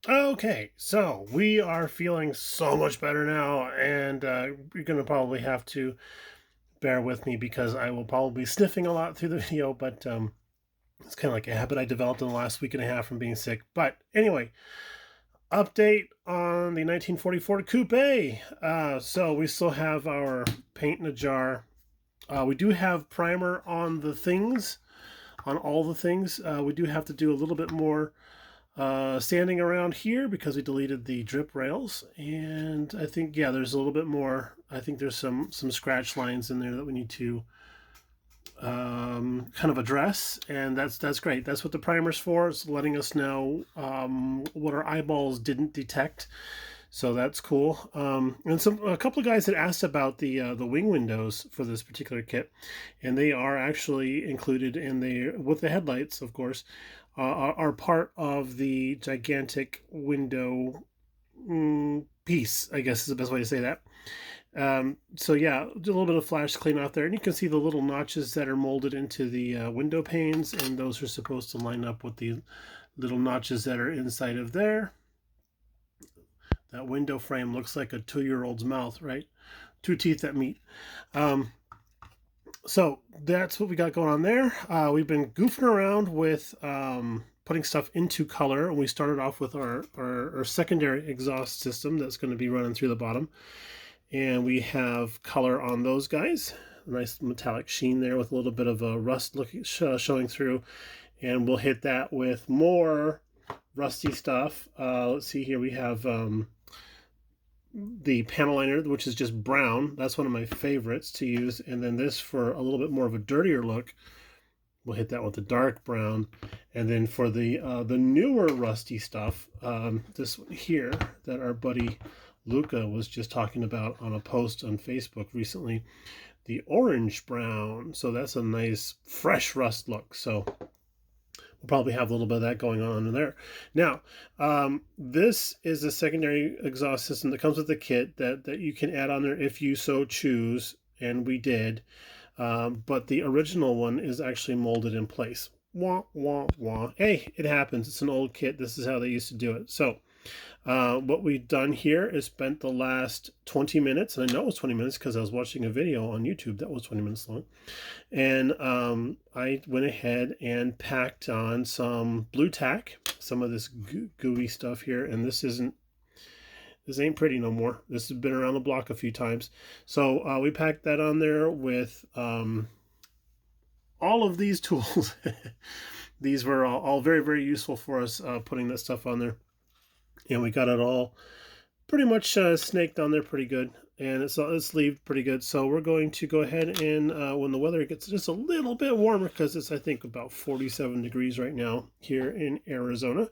Okay, so we are feeling so much better now, and you're going to probably have to bear with me because I will probably be sniffing a lot through the video, but it's kind of like a habit I developed in the last week and a half from being sick. But anyway, update on the 1944 Coupe. So we still have our paint in a jar. We do have primer on the things, on all the things. We do have to do a little bit more sanding around here because we deleted the drip rails, and I think, yeah, there's a little bit more. I think there's some scratch lines in there that we need to kind of address, and that's great. That's what the primer's for. It's letting us know what our eyeballs didn't detect, so that's cool. And a couple of guys had asked about the wing windows for this particular kit, and they are actually included in the with the headlights, of course, are part of the gigantic window piece, I guess is the best way to say that. So yeah, a little bit of flash clean off there, and you can see the little notches that are molded into the window panes, and those are supposed to line up with the little notches that are inside of there. That window frame looks like a 2-year-old's mouth, right? Two teeth that meet. So that's what we got going on there. We've been goofing around with putting stuff into color, and we started off with our secondary exhaust system that's going to be running through the bottom, and we have color on those guys. A nice metallic sheen there with a little bit of a rust showing through, and we'll hit that with more rusty stuff. Let's see here, we have the panel liner, which is just brown. That's one of my favorites to use. And then this for a little bit more of a dirtier look, we'll hit that with the dark brown. And then for the newer rusty stuff, this one here that our buddy Luca was just talking about on a post on Facebook recently, the orange brown. So that's a nice fresh rust look. So we'll probably have a little bit of that going on in there. Now, this is a secondary exhaust system that comes with the kit that you can add on there if you so choose, and we did. But the original one is actually molded in place. Wah, wah, wah. Hey, it happens. It's an old kit. This is how they used to do it. So what we've done here is spent the last 20 minutes, and I know it was 20 minutes because I was watching a video on YouTube that was 20 minutes long, and I went ahead and packed on some blue tack, some of this gooey stuff here, and this ain't pretty no more. This has been around the block a few times. So we packed that on there with all of these tools. These were all very, very useful for us putting that stuff on there. And we got it all pretty much snaked on there pretty good, and it's sleeved pretty good. So we're going to go ahead and when the weather gets just a little bit warmer, because it's, I think, about 47 degrees right now here in Arizona.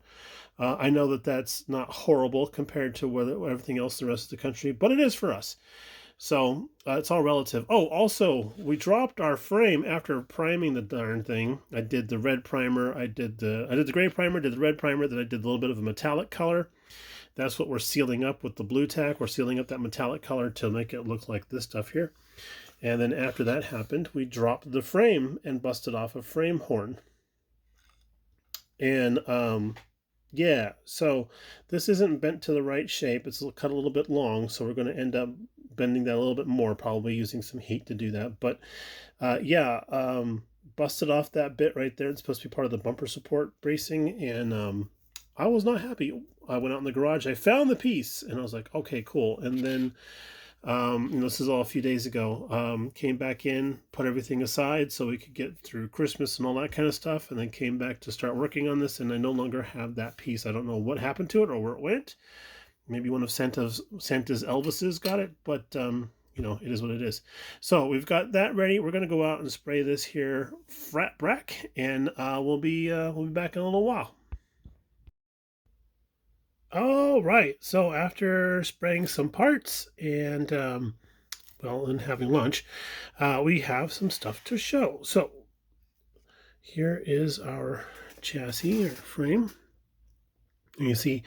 I know that that's not horrible compared to everything else in the rest of the country, but it is for us. So it's all relative. Oh, also, we dropped our frame after priming the darn thing. I did the red primer, I did the gray primer, did the red primer, then I did a little bit of a metallic color. That's what we're sealing up with the blue tack. We're sealing up that metallic color to make it look like this stuff here. And then after that happened, we dropped the frame and busted off a frame horn. And yeah, so this isn't bent to the right shape. It's cut a little bit long, so we're going to end up bending that a little bit more, probably using some heat to do that. But yeah, busted off that bit right there. It's supposed to be part of the bumper support bracing, and I was not happy. I went out in the garage, I found the piece, and I was like, okay, cool. And then this is all a few days ago, came back in, put everything aside so we could get through Christmas and all that kind of stuff, and then came back to start working on this, and I no longer have that piece. I don't know what happened to it or where it went. Maybe one of Santa's Elvises got it, but it is what it is. So we've got that ready. We're going to go out and spray this here frat brack, and we'll be back in a little while. All right, so after spraying some parts and and having lunch, we have some stuff to show. So here is our chassis or frame. And you see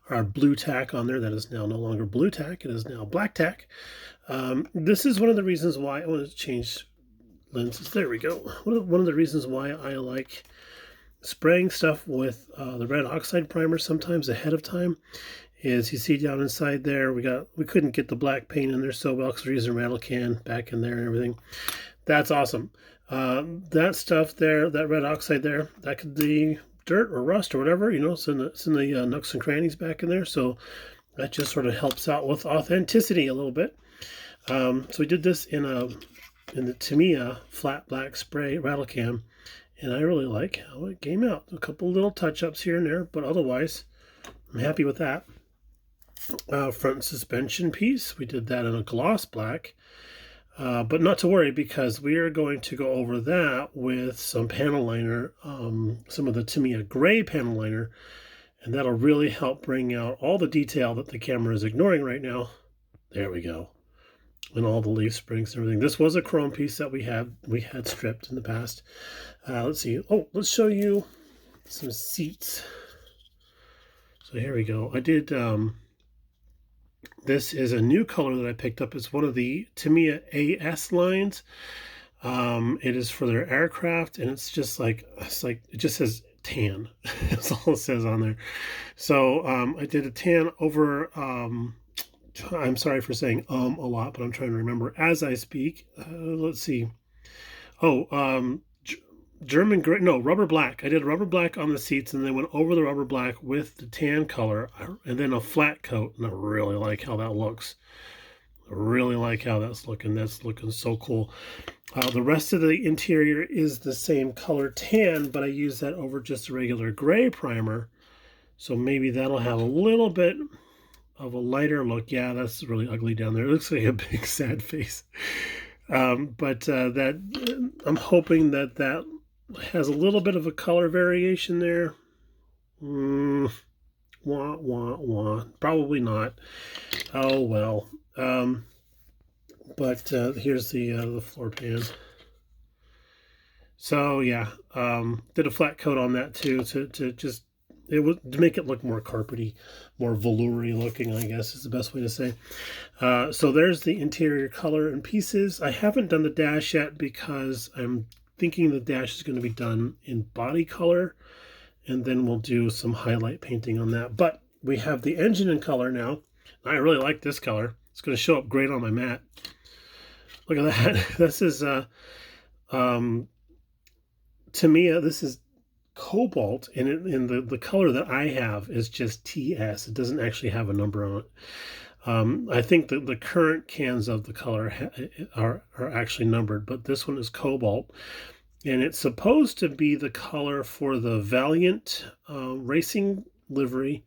our blue tack on there. That is now no longer blue tack. It is now black tack. This is one of the reasons why I want to change lenses. There we go. One of the reasons why I like spraying stuff with the red oxide primer sometimes ahead of time is you see down inside there we couldn't get the black paint in there so well because we're using rattle can back in there and everything. That's awesome. That stuff there, that red oxide there, that could be dirt or rust or whatever, you know, it's in the nooks and crannies back in there. So that just sort of helps out with authenticity a little bit. So we did this in the Tamiya flat black spray rattle can, and I really like how it came out. A couple little touch-ups here and there, but otherwise I'm happy with that. Front suspension piece, we did that in a gloss black, but not to worry because we are going to go over that with some panel liner, some of the Tamiya gray panel liner, and that'll really help bring out all the detail that the camera is ignoring right now. There we go. And all the leaf springs and everything. This was a chrome piece that we had stripped in the past. Let's see. Oh, let's show you some seats. So here we go. I did, this is a new color that I picked up. It's one of the Tamiya AS lines. It is for their aircraft, and it's like, it just says tan. That's all it says on there. So I did a tan over, I'm sorry for saying a lot, but I'm trying to remember as I speak. Let's see. Oh, German gray, no, rubber black. I did rubber black on the seats, and then went over the rubber black with the tan color, and then a flat coat, and I really like how that looks. I really like how that's looking. That's looking so cool. The rest of the interior is the same color tan, but I use that over just a regular gray primer, so maybe that'll have a little bit of a lighter look. Yeah, that's really ugly down there. It looks like a big sad face. But that I'm hoping that has a little bit of a color variation there. Wah, wah, wah. Probably not. Oh well. But here's the floor pan. So yeah, did a flat coat on that too to just to make it look more carpety, more velour-y looking, I guess is the best way to say. So there's the interior color and pieces. I haven't done the dash yet because I'm thinking the dash is going to be done in body color, and then we'll do some highlight painting on that. But we have the engine in color now. I really like this color. It's going to show up great on my mat. Look at that. This is Tamiya. This is cobalt, and the color that I have is just TS. It doesn't actually have a number on it. I think that the current cans of the color are actually numbered, but this one is cobalt, and it's supposed to be the color for the Valiant racing livery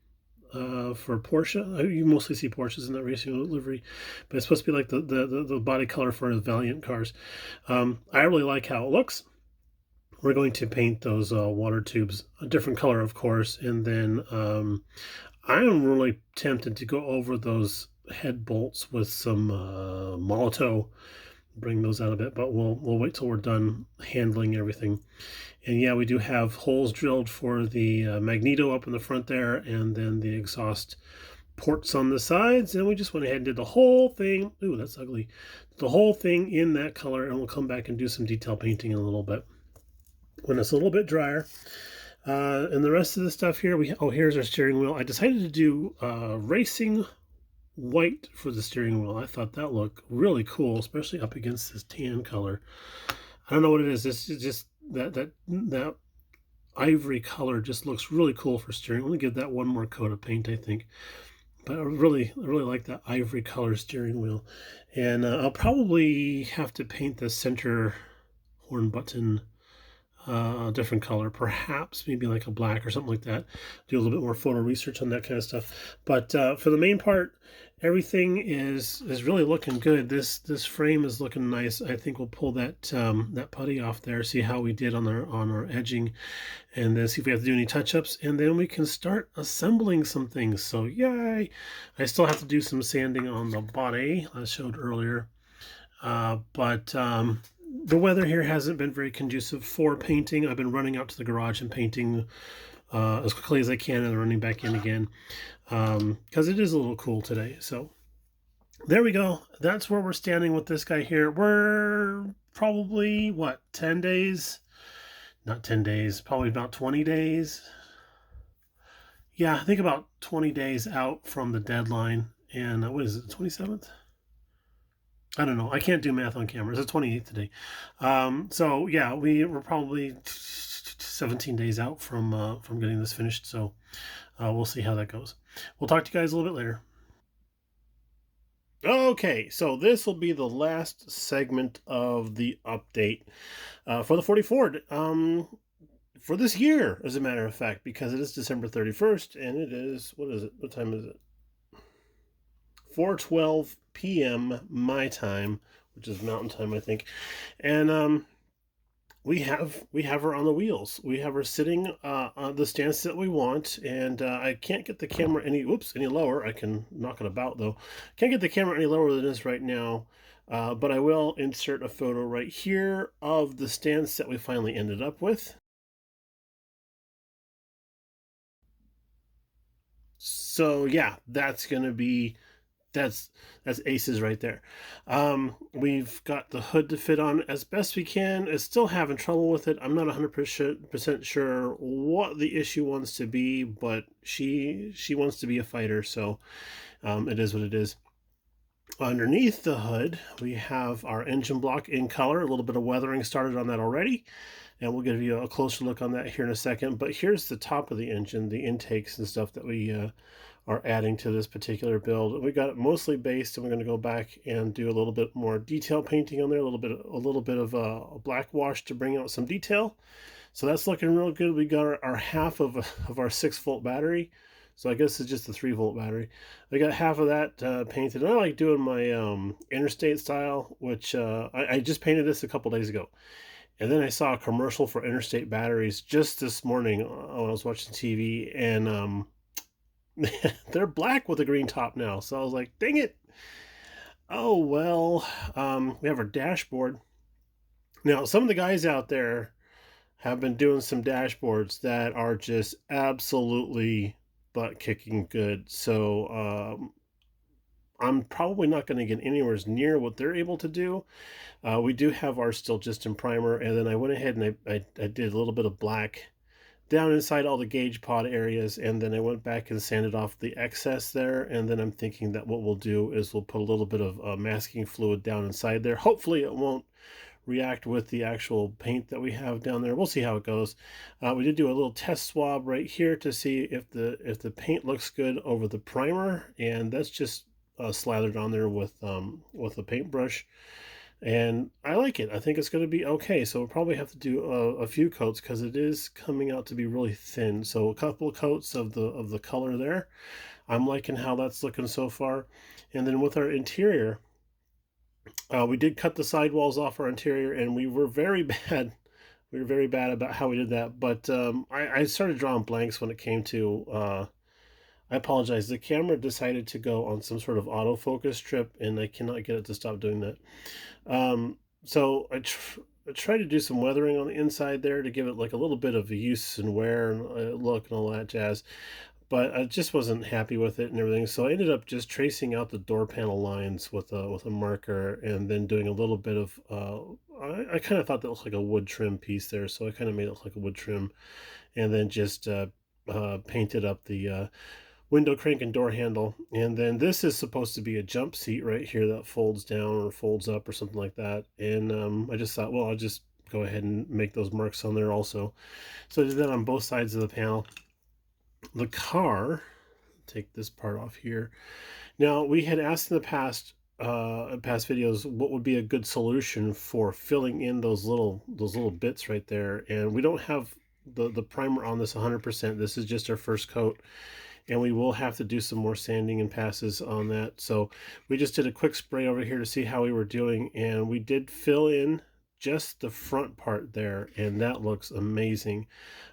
for Porsche. You mostly see Porsches in that racing livery, but it's supposed to be like the body color for the Valiant cars. I really like how it looks. We're going to paint those water tubes a different color, of course, and then I am really tempted to go over those head bolts with some Molotow, bring those out a bit, but we'll wait till we're done handling everything. And yeah, we do have holes drilled for the magneto up in the front there, and then the exhaust ports on the sides, and we just went ahead and did the whole thing. Ooh, that's ugly. The whole thing in that color, and we'll come back and do some detail painting in a little bit when it's a little bit drier. And the rest of the stuff here, here's our steering wheel. I decided to do racing white for the steering wheel. I thought that looked really cool, especially up against this tan color. I don't know what it is. This is just that ivory color just looks really cool for steering. I'm gonna give that one more coat of paint, I think. But I really like that ivory color steering wheel. And I'll probably have to paint the center horn button a different color, perhaps maybe like a black or something like that. Do a little bit more photo research on that kind of stuff. But for the main part, everything is really looking good. This frame is looking nice. I think we'll pull that that putty off there, see how we did on our edging, and then see if we have to do any touch-ups, and then we can start assembling some things. So yay! I still have to do some sanding on the body, I showed earlier, but the weather here hasn't been very conducive for painting. I've been running out to the garage and painting as quickly as I can, and running back in again because it is a little cool today. So there we go. That's where we're standing with this guy here. We're probably, what, 10 days, not 10 days, probably about 20 days. Yeah, I think about 20 days out from the deadline. And what is it, the 27th? I don't know. I can't do math on camera. It's the 28th today. So yeah, we were probably 17 days out from getting this finished. So we'll see how that goes. We'll talk to you guys a little bit later. Okay, so this will be the last segment of the update for the 44. For this year, as a matter of fact, because it is December 31st, and it is, what is it? What time is it? 4:12 p.m. my time, which is Mountain Time, I think. And we have her on the wheels. We have her sitting on the stance that we want, and I can't get the camera any lower. I can knock it about though. Can't get the camera any lower than this right now. But I will insert a photo right here of the stance that we finally ended up with. So yeah, that's aces right there. We've got the hood to fit on as best we can. It's still having trouble with it. I'm not 100% sure what the issue wants to be, but she wants to be a fighter, so it is what it is. Underneath the hood, we have our engine block in color. A little bit of weathering started on that already, and we'll give you a closer look on that here in a second. But here's the top of the engine, the intakes and stuff that we are adding to this particular build. We got it mostly based, and we're going to go back and do a little bit more detail painting on there, a little bit of a black wash to bring out some detail. So that's looking real good. We got our half of our 6-volt battery. So I guess it's just a 3-volt battery. I got half of that painted. And I like doing my interstate style, which I just painted this a couple days ago. And then I saw a commercial for interstate batteries just this morning when I was watching TV, and they're black with a green top now. So I was like, dang it. Oh, well, we have our dashboard. Now, some of the guys out there have been doing some dashboards that are just absolutely butt kicking good. So I'm probably not going to get anywhere near what they're able to do. We do have ours still just in primer, and then I went ahead and I did a little bit of black down inside all the gauge pod areas, and then I went back and sanded off the excess there. And then I'm thinking that what we'll do is we'll put a little bit of masking fluid down inside there. Hopefully it won't react with the actual paint that we have down there. We'll see how it goes. We did do a little test swab right here to see if the paint looks good over the primer, and that's just slathered on there with a paintbrush. And I like it. I think it's going to be okay. So we'll probably have to do a few coats because it is coming out to be really thin. So a couple of coats of the color there. I'm liking how that's looking so far. And then with our interior, we did cut the sidewalls off our interior, and we were very bad. We were very bad about how we did that. But I started drawing blanks when it came to. I apologize. The camera decided to go on some sort of autofocus trip, and I cannot get it to stop doing that. So I tried to do some weathering on the inside there to give it like a little bit of a use and wear and look and all that jazz. But I just wasn't happy with it and everything. So I ended up just tracing out the door panel lines with a marker, and then doing a little bit of, I kind of thought that looked like a wood trim piece there. So I kind of made it look like a wood trim, and then just painted up the window crank and door handle. And then this is supposed to be a jump seat right here that folds down or folds up or something like that. And I just thought, well, I'll just go ahead and make those marks on there also. So I did that on both sides of the panel. The car, take this part off here. Now, we had asked in the past videos what would be a good solution for filling in those little bits right there, and we don't have the primer on this 100%. This is just our first coat, and we will have to do some more sanding and passes on that. So we just did a quick spray over here to see how we were doing, and we did fill in just the front part there, and that looks amazing.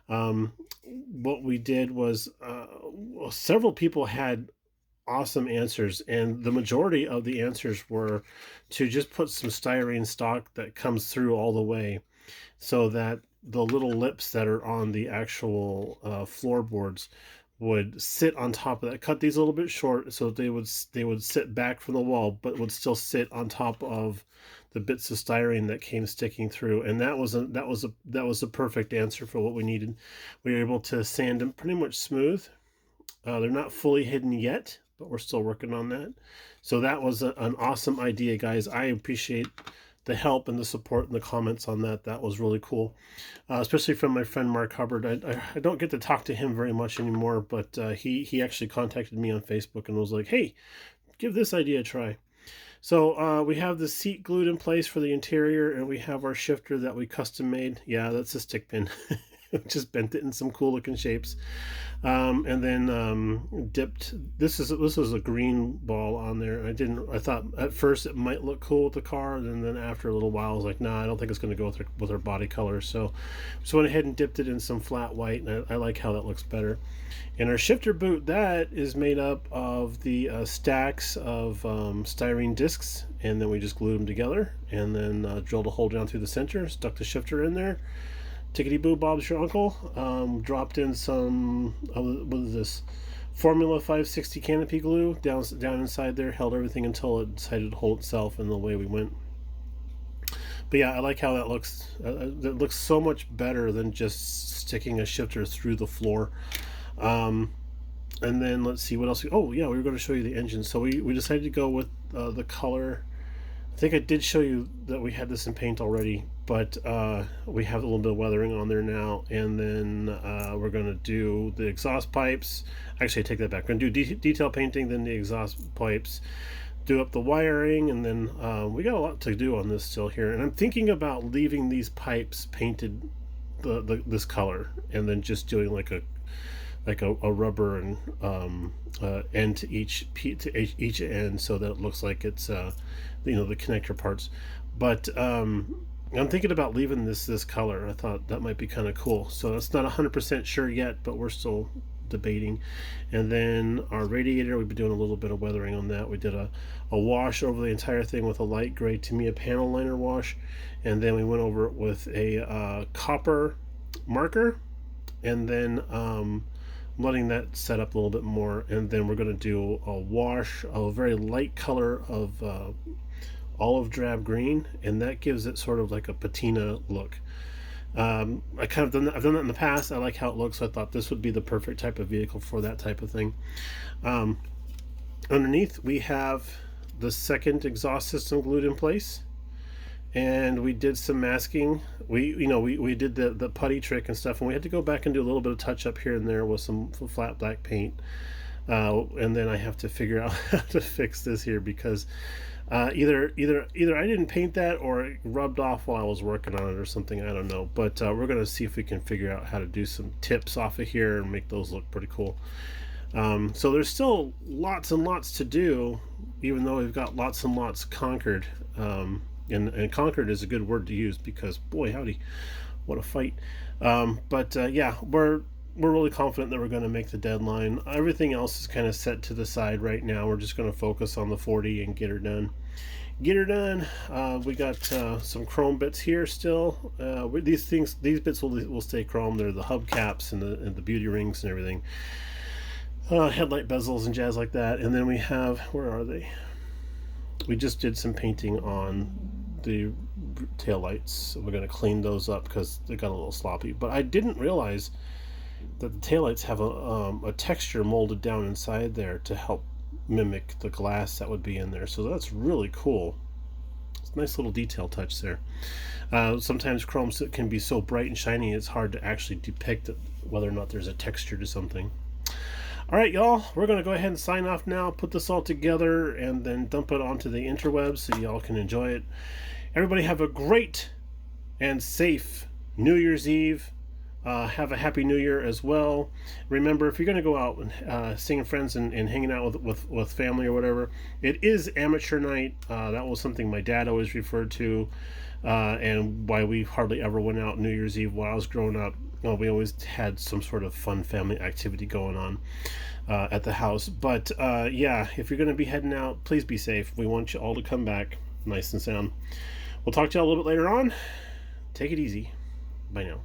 What we did was several people had awesome answers, and the majority of the answers were to just put some styrene stock that comes through all the way, so that the little lips that are on the actual floorboards would sit on top of that. Cut these a little bit short so they would sit back from the wall, but would still sit on top of bits of styrene that came sticking through, and that was a perfect answer for what we needed. We were able to sand them pretty much smooth. They're not fully hidden yet, but we're still working on that. So that was an awesome idea, guys. I appreciate the help and the support and the comments on that. That was really cool, especially from my friend Mark Hubbard. I don't get to talk to him very much anymore, but he actually contacted me on Facebook and was like, hey, give this idea a try. So we have the seat glued in place for the interior, and we have our shifter that we custom made. Yeah, that's a stick pin. Just bent it in some cool looking shapes, and then dipped. This was a green ball on there. I thought at first it might look cool with the car, and then after a little while I was like, nah, I don't think it's going to go with her body color. So went ahead and dipped it in some flat white, and I like how that looks better. And our shifter boot, that is made up of the stacks of styrene discs, and then we just glued them together, and then drilled a hole down through the center, stuck the shifter in there. Tickety boo, Bob's your uncle. Dropped in some, what is this? Formula 560 canopy glue down inside there, held everything until it decided to hold itself, and the way we went. But yeah, I like how that looks. It looks so much better than just sticking a shifter through the floor. And then let's see what else. Oh yeah, we were going to show you the engine. So we decided to go with the color. I think I did show you that we had this in paint already, but we have a little bit of weathering on there now, and then we're going to do the exhaust pipes. Actually, I take that back. We're going to do detail painting, then the exhaust pipes, do up the wiring, and then we got a lot to do on this still here. And I'm thinking about leaving these pipes painted this color, and then just doing like a rubber and end to each end, so that it looks like it's the connector parts. But I'm thinking about leaving this color. I thought that might be kind of cool. So that's not 100% sure yet, but we're still debating. And then our radiator, we've been doing a little bit of weathering on that. We did a wash over the entire thing with a light gray Tamiya panel liner wash, and then we went over it with a copper marker, and then letting that set up a little bit more, and then we're going to do a wash of a very light color of olive drab green, and that gives it sort of like a patina look. I've done that in the past. I like how it looks, so I thought this would be the perfect type of vehicle for that type of thing. Underneath we have the second exhaust system glued in place, and we did some masking. We did the putty trick and stuff, and we had to go back and do a little bit of touch up here and there with some flat black paint, and then I have to figure out how to fix this here, because either I didn't paint that, or it rubbed off while I was working on it or something. I don't know, but we're gonna see if we can figure out how to do some tips off of here and make those look pretty cool. So there's still lots and lots to do, even though we've got lots and lots conquered. And conquered is a good word to use, because boy howdy, what a fight. But yeah, we're really confident that we're going to make the deadline. Everything else is kind of set to the side right now. We're just going to focus on the 40 and get her done. We got some chrome bits here still. These bits will stay chrome. They're the hubcaps and the beauty rings and everything. Headlight bezels and jazz like that. And then we have, where are they? We just did some painting on the taillights, so we're going to clean those up because they got a little sloppy. But I didn't realize that the taillights have a texture molded down inside there to help mimic the glass that would be in there. So that's really cool. It's a nice little detail touch there. Sometimes chrome can be so bright and shiny it's hard to actually depict whether or not there's a texture to something. Alright y'all, we're going to go ahead and sign off now, put this all together, and then dump it onto the interwebs so y'all can enjoy it. Everybody have a great and safe New Year's Eve. Have a happy New Year as well. Remember, if you're going to go out and seeing friends and hanging out with family or whatever, it is amateur night. That was something my dad always referred to, and why we hardly ever went out New Year's Eve while I was growing up. We always had some sort of fun family activity going on at the house. But yeah, if you're going to be heading out, please be safe. We want you all to come back nice and sound. We'll talk to you all a little bit later on. Take it easy. Bye now.